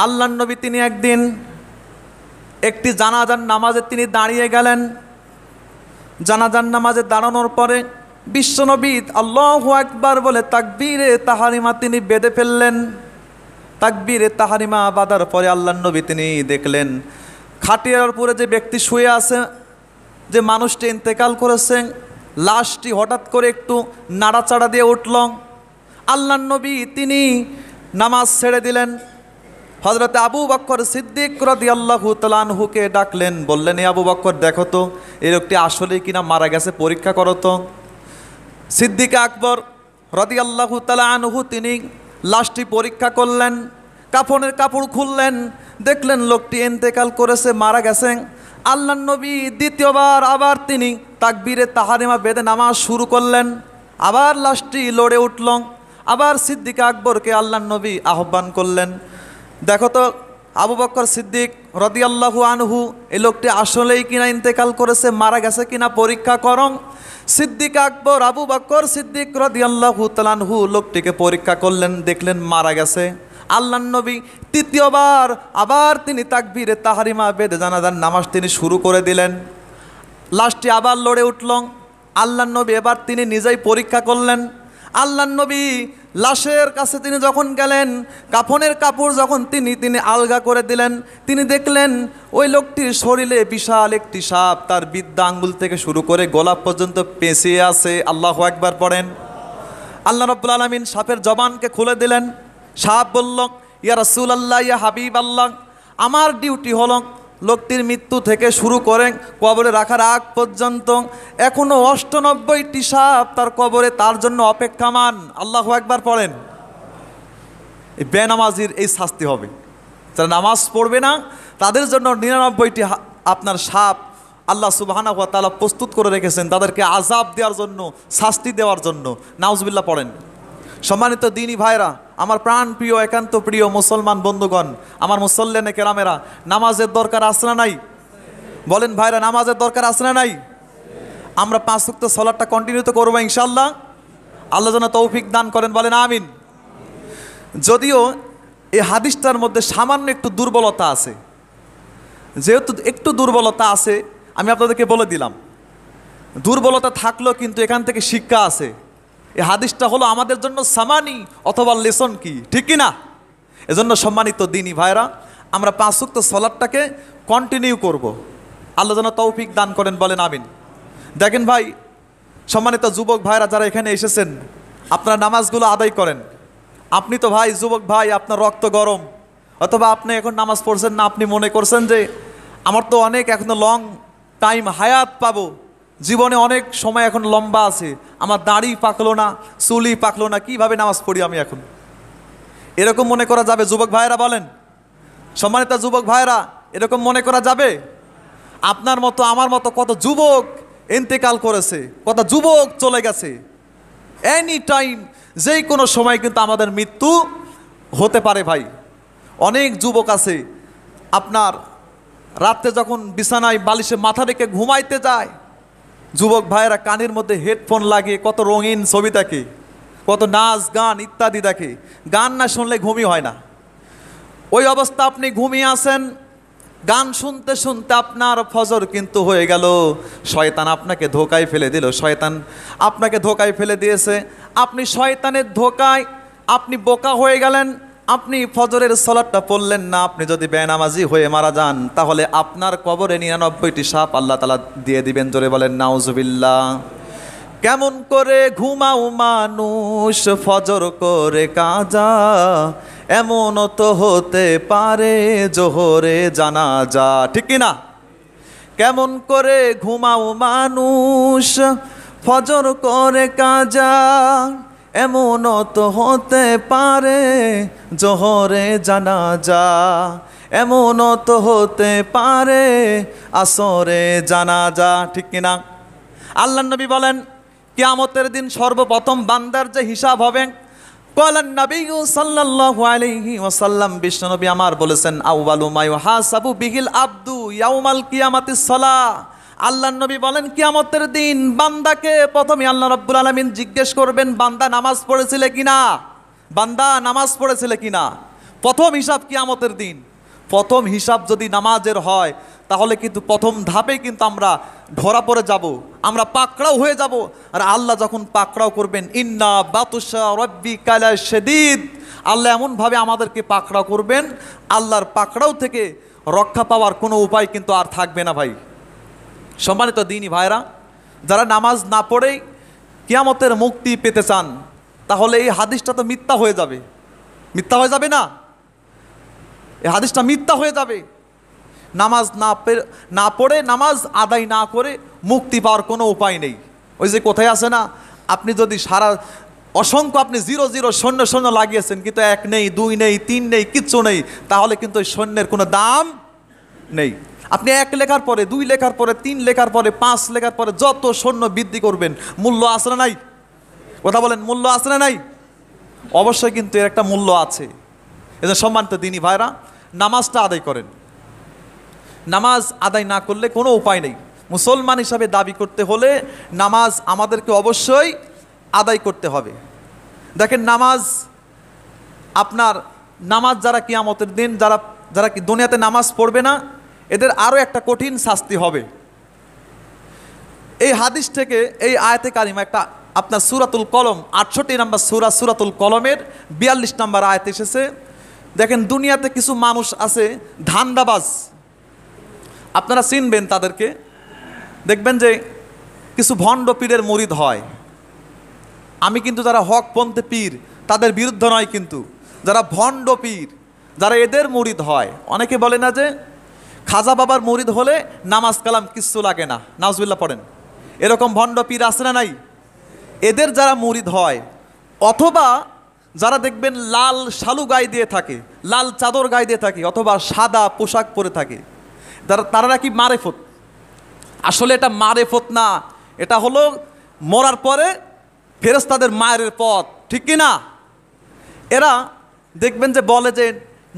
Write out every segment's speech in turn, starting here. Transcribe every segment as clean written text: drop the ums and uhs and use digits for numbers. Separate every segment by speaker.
Speaker 1: আল্লাহর নবী তিনি একদিন একটি জানাজার নামাজে তিনি দাঁড়িয়ে গেলেন। জানাজার নামাজে দাঁড়ানোর পরে বিশ্বনবী আল্লাহু আকবার বলে তাকবীরে তাহারিমা তিনি বেঁধে ফেললেন। তাকবীরে তাহারিমা বাঁধার পরে আল্লাহর নবী তিনি দেখলেন খাটিয়ার উপরে যে ব্যক্তি শুয়ে আছে, যে মানুষটি ইন্তেকাল করেছেন, লাশটি হঠাৎ করে একটু নাড়াচাড়া দিয়ে উঠল। আল্লাহর নবী তিনি নামাজ ছেড়ে দিলেন। হযরত আবু বকর সিদ্দিক রাদিয়াল্লাহু তাআলা আনহুকে ডাকলেন, বললেন, এ আবু বকর, দেখো তো এই লোকটি আসলেই কিনা মারা গেছে, পরীক্ষা করো তো। সিদ্দিক আকবর রাদিয়াল্লাহু তাআলা আনহু তিনি লাশটি পরীক্ষা করলেন, কাফনের কাপড় খুললেন, দেখলেন লোকটি ইন্তেকাল করেছে, মারা গেছেন। আল্লাহর নবী দ্বিতীয়বার আবার তিনি তাকবীরে তাহারিমা বেঁধে নামাজ শুরু করলেন। আবার লাশটি লড়ে উঠল। আবার সিদ্দিক আকবরকে আল্লাহর নবী আহ্বান করলেন, দেখো তো আবু বকর সিদ্দিক রাদিয়াল্লাহু আনহু, এই লোকটি আসলেই কিনা ইন্তেকাল করেছে, মারা গেছে কিনা পরীক্ষা করং। সিদ্দিক আকবর আবু বকর সিদ্দিক রাদিয়াল্লাহু তাআলা আনহু লোকটিকে পরীক্ষা করলেন, দেখলেন মারা গেছে। আল্লাহর নবী তৃতীয়বার আবার তিনি তাকবীরে তাহারিমা বেঁধে জানাজার নামাজ তিনি শুরু করে দিলেন। লাশটি আবার লড়ে উঠল। আল্লাহর নবী এবার তিনি নিজেই পরীক্ষা করলেন। আল্লাহর নবী লাশের কাছে তিনি যখন গেলেন, কাফনের কাপড় যখন তিনি আলগা করে দিলেন, তিনি দেখলেন ওই লোকটির শরীরে বিশাল একটি সাপ, তার বৃদ্ধা আঙ্গুল থেকে শুরু করে গলা পর্যন্ত পেঁচিয়ে আছে। আল্লাহু আকবার পড়েন। আল্লাহ রাব্বুল আলামিন সাপের জবানকে খুলে দিলেন। সাপ বলল, ইয়া রাসূলুল্লাহ, ইয়া হাবিবাল্লাহ, আমার ডিউটি হলো লোকটির মৃত্যু থেকে শুরু করে কবরে রাখার আগ পর্যন্ত এখনো ৯৮টি সাপ তার কবরে তার জন্য অপেক্ষামান। আল্লাহু আকবার পড়েন। এই বেনামাজির এই শাস্তি হবে। যারা নামাজ পড়বে না তাদের জন্য ৯৯টি আপনার সাপ আল্লাহ সুবহানাহু ওয়া তাআলা প্রস্তুত করে রেখেছেন, তাদেরকে আযাব দেওয়ার জন্য, শাস্তি দেওয়ার জন্য। নাউজুবিল্লাহ পড়েন। সম্মানিত দিনী ভাইরা, আমার প্রাণ প্রিয় একান্ত প্রিয় মুসলমান বন্ধুগণ, আমার মুসল্লিনে কেরামেরা, নামাজের দরকার আছে না নাই? বলেন ভাইরা, নামাজের দরকার আছে না নাই? আমরা ৫ ওয়াক্ত সালাতটা কন্টিনিউ তো করবো ইনশাআল্লাহ। আল্লাহ যেন তৌফিক দান করেন, বলেন আমিন। যদিও এই হাদিসটার মধ্যে সামান্য একটু দুর্বলতা আছে, যেহেতু একটু দুর্বলতা আছে আমি আপনাদেরকে বলে দিলাম। দুর্বলতা থাকলেও কিন্তু এখান থেকে শিক্ষা আছে। এই হাদিসটা হলো আমাদের জন্য সামানি অথবা লেসন কি, ঠিক কি না? এজন্য সম্মানিত দিনী ভাইরা, আমরা ৫ ওয়াক্ত সালাতটাকে কন্টিনিউ করব। আল্লাহ যেন তৌফিক দান করেন, বলেন আমিন। দেখেন ভাই, সম্মানিত যুবক ভাইরা যারা এখানে এসেছেন, আপনারা নামাজগুলো আদায় করেন। আপনি তো ভাই যুবক ভাই, আপনার রক্ত গরম, অথবা আপনি এখন নামাজ পড়ছেন না, আপনি মনে করছেন যে আমার তো অনেক এখনো লং টাইম হায়াত পাবো, জীবনে অনেক সময় এখন লম্বা আছে, আমার দাড়ি পাকলো না, চুলি পাকলো না, কিভাবে নামাজ পড়ি আমি এখন? এরকম মনে করা যাবে যুবক ভাইরা? বলেন সম্মানিত যুবক ভাইরা, এরকম মনে করা যাবে? আপনার মতো আমার মতো কত যুবক ইন্তেকাল করেছে, কত যুবক চলে গেছে। এনি টাইম, যেই কোনো সময় কিন্তু আমাদের মৃত্যু হতে পারে ভাই। অনেক যুবক আছে আপনার রাতে যখন বিছানায় বালিশে মাথা রেখে ঘুমাইতে যায়, যুবক ভাইয়েরা কানের মধ্যে হেডফোন লাগিয়ে কত রঙিন ছবি দেখে, কত নাচ গান ইত্যাদি দেখে, গান না শুনলে ঘুমই হয় না। ওই অবস্থা আপনি ঘুমিয়ে আছেন, গান শুনতে শুনতে আপনার ফজর কিন্তু হয়ে গেল, শয়তান আপনাকে ধোকায় ফেলে দিল, শয়তান আপনাকে ধোকায় ফেলে দিয়েছে। আপনি শয়তানের ধোকায় আপনি বোকা হয়ে গেলেন, আপনি ফজরের সালাতটা পড়লেন না। আপনি যদি বেনামাজি হয়ে মারা যান তাহলে আপনার কবরে ৯৯টি সাপ আল্লাহ তাআলা দিয়ে দিবেন। জোরে বলেন নাউজুবিল্লাহ। কেমন করে ঘুমাও মানুষ ফজর করে কাজা, এমনও তো হতে পারে জোহরে জানাজা, ঠিক কি না? কেমন করে ঘুমাও মানুষ ফজর করে কাজা, এমনও তো হতে পারে জোহরে জানাজা, এমনও তো হতে পারে আসরে জানাজা, ঠিক কিনা? আল্লাহর নবী বলেন, কিয়ামতের দিন সর্বপ্রথম বান্দার যে হিসাব হবে, বলেন নবী সাল্লাল্লাহু আলাইহি ওয়াসাল্লাম, বিশ্বনবী আমার বলেছেন, আউয়ালু মা ইউহাসাবু বিহিল আবদু ইয়াউমাল কিয়ামাতিস সালাহ। আল্লাহর নবী বলেন, কিয়ামতের দিন বান্দাকে প্রথমে আল্লাহ রাব্বুল আলামিন জিজ্ঞেস করবেন, বান্দা নামাজ পড়েছিলে কিনা, বান্দা নামাজ পড়েছিলে কিনা। প্রথম হিসাব কিয়ামতের দিন। প্রথম হিসাব যদি নামাজের হয় তাহলে কিন্তু প্রথম ধাপে কিন্তু আমরা ধরা পড়ে যাব, আমরা পাকড়াও হয়ে যাব। আর আল্লাহ যখন পাকড়াও করবেন, ইন্না বাতুশা রাব্বিকা লাশাদীদ, আল্লাহ এমনভাবে আমাদেরকে পাকড়াও করবেন, আল্লাহর পাকড়াও থেকে রক্ষা পাওয়ার কোনো উপায় কিন্তু আর থাকবে না ভাই। সম্মানিত দিনী ভাইরা, যারা নামাজ না পড়েই কিয়ামতের মুক্তি পেতে চান তাহলে এই হাদিসটা তো মিথ্যা হয়ে যাবে। মিথ্যা হয়ে যাবে না? এই হাদিসটা মিথ্যা হয়ে যাবে। নামাজ না পড়ে, নামাজ আদায় না করে মুক্তি পাওয়ার কোনো উপায় নেই। ওই যে কোথায় আছে না, আপনি যদি সারা অসংখ্য আপনি 0 শূন্য শূন্য লাগিয়েছেন কিন্তু 1 নেই, 2 নেই, 3 নেই, কিচ্ছু নেই, তাহলে কিন্তু ওই শূন্যের কোনো দাম নেই। আপনি 1 লেখার পরে, 2 লেখার পরে, 3 লেখার পরে, 5 লেখার পরে যত শূন্য বৃদ্ধি করবেন, মূল্য আছে না নাই? কথা বলেন, মূল্য আছে না নাই? অবশ্যই কিন্তু এর একটা মূল্য আছে। এজন্য সম্মানিত দিনী ভাইরা, নামাজটা আদায় করেন। নামাজ আদায় না করলে কোনো উপায় নেই। মুসলমান হিসাবে দাবি করতে হলে নামাজ আমাদেরকে অবশ্যই আদায় করতে হবে। দেখেন, নামাজ যারা কিয়ামতের দিন যারা কি দুনিয়াতে নামাজ পড়বে না, এদের আরও একটা কঠিন শাস্তি হবে। এই হাদিস থেকে, এই আয়াতে কারিমা একটা আপনার সূরাতুল কলম 68 নম্বর সূরাতুল কলমের 42 নম্বর আয়াত এসেছে। দেখেন, দুনিয়াতে কিছু মানুষ আছে ধান্দাবাজ, আপনারা চিনবেন তাদেরকে। দেখবেন যে কিছু ভণ্ড পীরের মুরিদ হয়। আমি কিন্তু যারা হকপন্থী পীর তাদের বিরুদ্ধে নয়, কিন্তু যারা ভণ্ড পীর, যারা এদের মুরিদ হয়, অনেকে বলে না যে খাজা বাবার মুরিদ হলে নামাজ কালাম কিচ্ছু লাগে না, নাউজুবিল্লাহ পড়েন। এরকম ভণ্ড পীর আছে না নাই? এদের যারা মুরিদ হয়, অথবা যারা দেখবেন লাল শালু গায়ে দিয়ে থাকে, লাল চাদর গায়ে দিয়ে থাকে, অথবা সাদা পোশাক পরে থাকে, তারা নাকি মারেফত। আসলে এটা মারেফত না, এটা হলো মরার পরে ফেরেশতাদের মায়ের পথ, ঠিক কি না? এরা দেখবেন যে বলে যে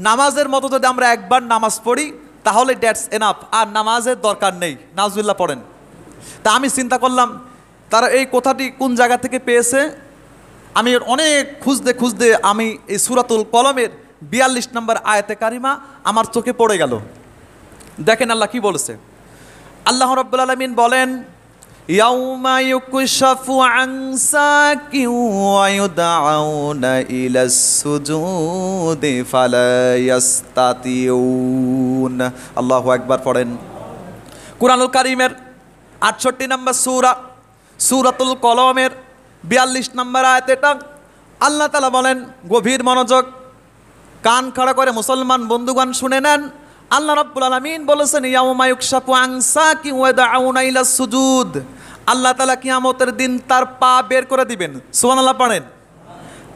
Speaker 1: নামাজের মতো যদি আমরা একবার নামাজ পড়ি তাহলে দ্যাটস এনাফ, আর নামাজের দরকার নেই, নাউজুবিল্লাহ পড়েন। তা আমি চিন্তা করলাম তারা এই কথাটি কোন জায়গা থেকে পেয়েছে। আমি অনেক খুঁজতে আমি এই সূরাতুল কলমের 42 নম্বর আয়াতে কারিমা আমার চোখে পড়ে গেল। দেখেন আল্লাহ কি বলেছে। আল্লাহ রাব্বুল আলামিন বলেন, ইয়াউমা ইউকশাফু আন সাকিন ওয়া ইউদআউনা ইলাস সুজুদি ফালা ইস্তাতিউন। আল্লাহু আকবার পড়েন। কুরআনুল কারীমের 68 নম্বর সূরাতুল কলমের 42 নম্বর আয়াত। এটা আল্লাহ তাআলা বলেন, গভীর মনোযোগ, কান খাড়া করে মুসলমান বন্ধুগণ শুনে নেন। আল্লাহ রাব্বুল আলামিন বলেছেন, ইয়াউমা ইউকশাফু আন সাকিন ওয়া ইউদআউনা ইলাস সুজুদ। আল্লাহ তাআলা কিয়ামতের দিন তার পা বের করে দিবেন। সুবহানাল্লাহ পড়েন।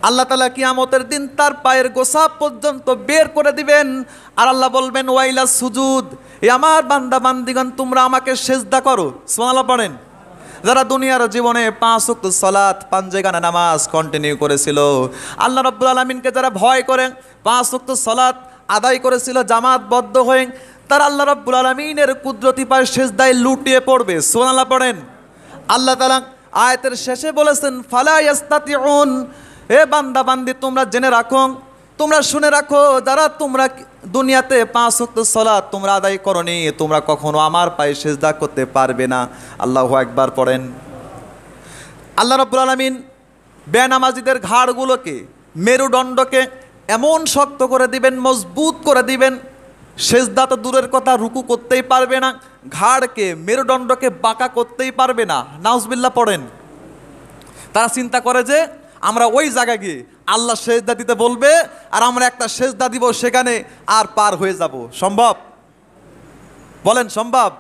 Speaker 1: আল্লাহ তাআলা কিয়ামতের দিন তার পায়ের গোছা পর্যন্ত বের করে দিবেন। আর আল্লাহ বলবেন, ওয়া ইলাস সুজুদ, এ আমার বান্দা বান্দিগণ তোমরা আমাকে সিজদা করো। সুবহানাল্লাহ পড়েন। যারা দুনিয়ার জীবনে 5 ওয়াক্ত সালাত, পাঞ্জেগানা নামাজ কন্টিনিউ করেছিল, আল্লাহ রাব্বুল আলামিনকে যারা ভয় করে 5 ওয়াক্ত সালাত আদায় করেছিল জামাতবদ্ধ হয়ে, তারা আল্লাহ রাব্বুল আলামিনের কুদরতি পায়ে সিজদায় লুটিয়ে পড়বে। সুবহানাল্লাহ পড়েন। আল্লাহ তাআলা আয়াতের শেষে বলেছেন, ফালা ইয়াস্তাতিউন, এ বান্দা বান্দি তোমরা জেনে রাখো, তোমরা শুনে রাখো, যারা তোমরা দুনিয়াতে 5 ওয়াক্ত সালাত তোমরা আদায় করনি, তোমরা কখনো আমার পায়ে সিজদা করতে পারবে না। আল্লাহু আকবার পড়েন। আল্লাহ রাব্বুল আলামিন বেনামাজিদের ঘাড়গুলোকে, মেরুদণ্ডকে এমন শক্ত করে দিবেন, মজবুত করে দিবেন, সিজদা তো দূরের কথা, রুকু করতেই পারবে না, ঘাড়কে, মেরুদণ্ডকে বাঁকা করতেই পারবে না। নাউজুবিল্লাহ পড়েন। তারা চিন্তা করে যে আমরা ওই জায়গায় গিয়ে আল্লাহ সিজদা দিতে বলবে আর আমরা একটা সিজদা দিব, সেখানে আর পার হয়ে যাব। সম্ভব? বলেন সম্ভব?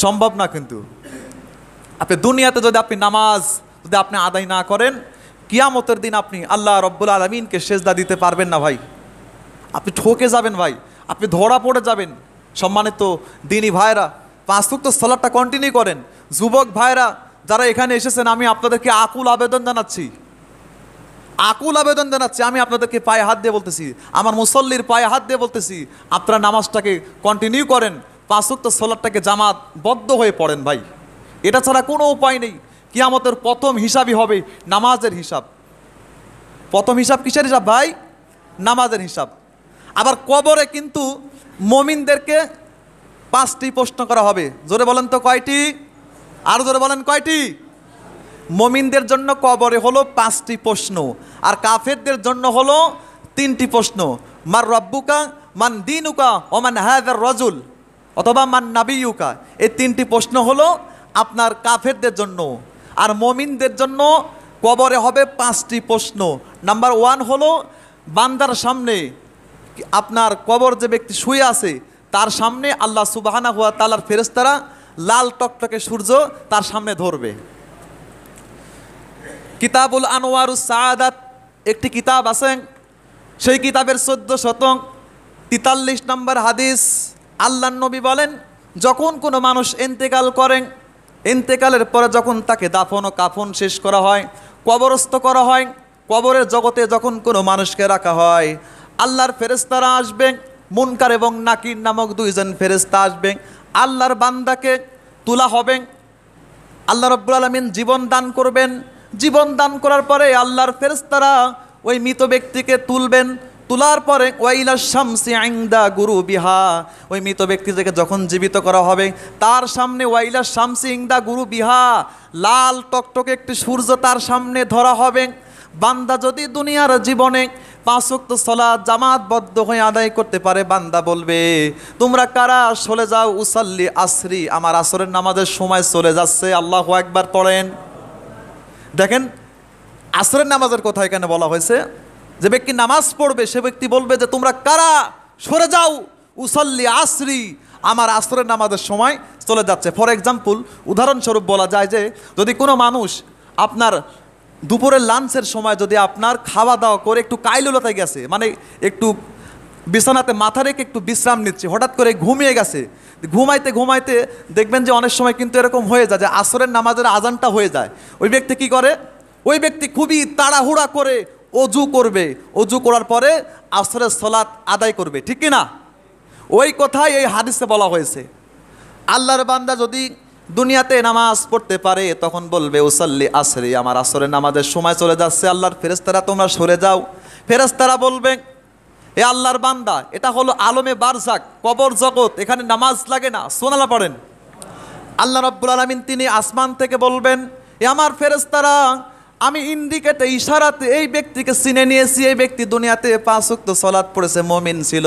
Speaker 1: সম্ভব না। কিন্তু আপনি দুনিয়াতে যদি আপনি নামাজ যদি আপনি আদায় না করেন, কিয়ামতের দিন আপনি আল্লাহ রাব্বুল আলামিনকে সিজদা দিতে পারবেন না ভাই। আপনি ঠকে যাবেন ভাই, আপনি ধরা পড়ে যাবেন। সম্মানিত দিনী ভাইরা, 5 ওয়াক্ত সালাতটা কন্টিনিউ করেন। যুবক ভাইরা যারা এখানে এসেছেন, আমি আপনাদেরকে আকুল আবেদন জানাচ্ছি, আমি আপনাদেরকে পায়ে হাত দিয়ে বলতেছি, আমার মুসল্লির পায়ে হাত দিয়ে বলতেছি, আপনারা নামাজটাকে কন্টিনিউ করেন, 5 ওয়াক্ত সালাতটাকে জামাতবদ্ধ হয়ে পড়েন ভাই। এটা ছাড়া কোনো উপায় নেই। কিয়ামতের প্রথম হিসাবই হবে নামাজের হিসাব। প্রথম হিসাব কিসের হিসাব ভাই? নামাজের হিসাব। আবার কবরে কিন্তু মুমিনদেরকে 5টি প্রশ্ন করা হবে। জোরে বলেন তো কয়টি? আরো জোরে বলেন কয়টি? মুমিনদের জন্য কবরে হলো 5টি প্রশ্ন, আর কাফেরদের জন্য হলো 3টি প্রশ্ন। মার রব্বুকা, মান দিনুকা, ওমান হাযার রাজুল, অথবা মান নাবিয়ুকা। এই 3টি প্রশ্ন হলো আপনার কাফেরদের জন্য। আর মুমিনদের জন্য কবরে হবে 5টি প্রশ্ন। নাম্বার 1 হলো বান্দার সামনে, আপনার কবর যে ব্যক্তি শুয়ে আছে তার সামনে আল্লাহ সুবহানাহু ওয়া তাআলার ফেরেশতারা লাল টকটকে সূর্য তার সামনে ধরবে। কিতাবুল আনওয়ারুস সাআদাত একটি কিতাব আছে, সেই কিতাবের 1443 নম্বর হাদিস, আল্লাহর নবী বলেন, যখন কোনো মানুষ ইন্তেকাল করেন, ইন্তেকালের পরে যখন তাকে দাফন ও কাফন শেষ করা হয়, কবরস্থ করা হয়, কবরের জগতে যখন কোনো মানুষকে রাখা হয়, আল্লাহর ফেরেশতারা আসবে, মুনকার এবং নাকির নামক 2 জন ফেরেশতা আসবে। আল্লাহর বান্দাকে তোলা হবে, আল্লাহ রাব্বুল আলামিন জীবন দান করবেন। জীবন দান করার পরে আল্লাহর ফেরেশতারা ওই মৃত ব্যক্তিকে তুলবেন। তোলার পরে ওয়াইলা শামসি ইনদা গুরুবিহা, ওই মৃত ব্যক্তিকে যখন জীবিত করা হবে তার সামনে ওয়াইলা শামসি ইনদা গুরুবিহা, লাল টকটকে একটি সূর্য তার সামনে ধরা হবে। বান্দা যদি দুনিয়ার জীবনে 5 ওয়াক্ত সালাত জামাতবদ্ধ হয়ে আদায় করতে পারে, বান্দা বলবে, তোমরা কারা চলে যাও, উসাল্লি আসরি, আমার আসরের নামাজের সময় চলে যাচ্ছে, আল্লাহু আকবার পড়েন। দেখেন আসরের নামাজের কথা এখানে বলা হয়েছে। যে ব্যক্তি নামাজ পড়বে সে ব্যক্তি বলবে যে তোমরা কারা সরে যাও, উসাল্লি আসরি, আমার আসরের নামাজের সময় চলে যাচ্ছে। ফর এক্সাম্পল, উদাহরণস্বরূপ বলা যায় যে যদি কোনো মানুষ আপনার দুপুরের লাঞ্চের সময় যদি আপনার খাওয়া দাওয়া করে একটু কাইলুলতায় গেছে, মানে একটু বিছানাতে মাথা রেখে একটু বিশ্রাম নিচ্ছে, হঠাৎ করে ঘুমিয়ে গেছে, ঘুমাইতে ঘুমাইতে দেখবেন যে অনেক সময় কিন্তু এরকম হয়ে যায় যে আসরের নামাজের আজানটা হয়ে যায়। ওই ব্যক্তি কি করে? ওই ব্যক্তি খুবই তাড়াহুড়া করে অজু করবে, অজু করার পরে আসরের সালাত আদায় করবে, ঠিক কি না? ওই কথাই এই হাদিসে বলা হয়েছে। আল্লাহর বান্দা যদি দুনিয়াতে নামাজ পড়তে পারে তখন বলবে উসাল্লি আসরি, আমার আসরের নামাজের সময় চলে যাচ্ছে, আল্লাহর ফেরেশতারা তোমরা সরে যাও। ফেরেশতারা বলবে, এ আল্লাহর বান্দা, এটা হলো আলমে বারজাক, কবর জগৎ, এখানে নামাজ লাগে না, সুবহানাল্লাহ পড়েন। আল্লাহ রাব্বুল আলামিন তিনি আসমান থেকে বলবেন, এ আমার ফেরেশতারা, আমি ইন্ডিকেটে ইশারাতে এই ব্যক্তিকে চিনে নিয়েছি, এই ব্যক্তি দুনিয়াতে 5 ওয়াক্ত সালাত পড়েছে, মুমিন ছিল,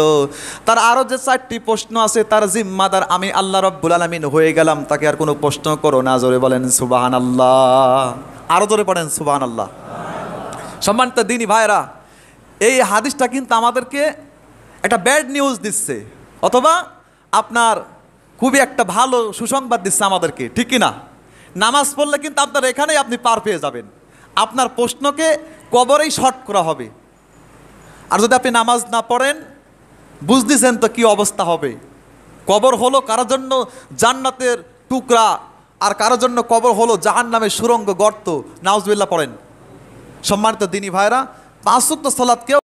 Speaker 1: তার আরও যে 4টি প্রশ্ন আছে তার জিম্মাদার আমি আল্লাহ রাব্বুল আলামিন হয়ে গেলাম, তাকে আর কোনো প্রশ্ন করো না। জোরে বলেন সুবহানাল্লাহ, আরও জোরে পড়েন সুবহানাল্লাহ। সম্মানিত দিনী ভাইরা, এই হাদিসটা কিন্তু আমাদেরকে একটা ব্যাড নিউজ দিচ্ছে, অথবা আপনার খুবই একটা ভালো সুসংবাদ দিচ্ছে আমাদেরকে, ঠিক কি না? নামাজ পড়লে কিন্তু আপনার এখানেই আপনি পার পেয়ে যাবেন, আপনার প্রশ্নকে কবরেই শর্ট করা হবে। আর যদি আপনি নামাজ না পড়েন, বুঝতেছেন তো কি অবস্থা হবে। কবর হলো কারোর জন্য জান্নাতের টুকরা, আর কারোর জন্য কবর হলো জাহান্নামের সুড়ঙ্গ গর্ত। নাউজুবিল্লাহ পড়েন। সম্মানিত দিনী ভাইরা, 5 ওয়াক্ত সালাত কেউ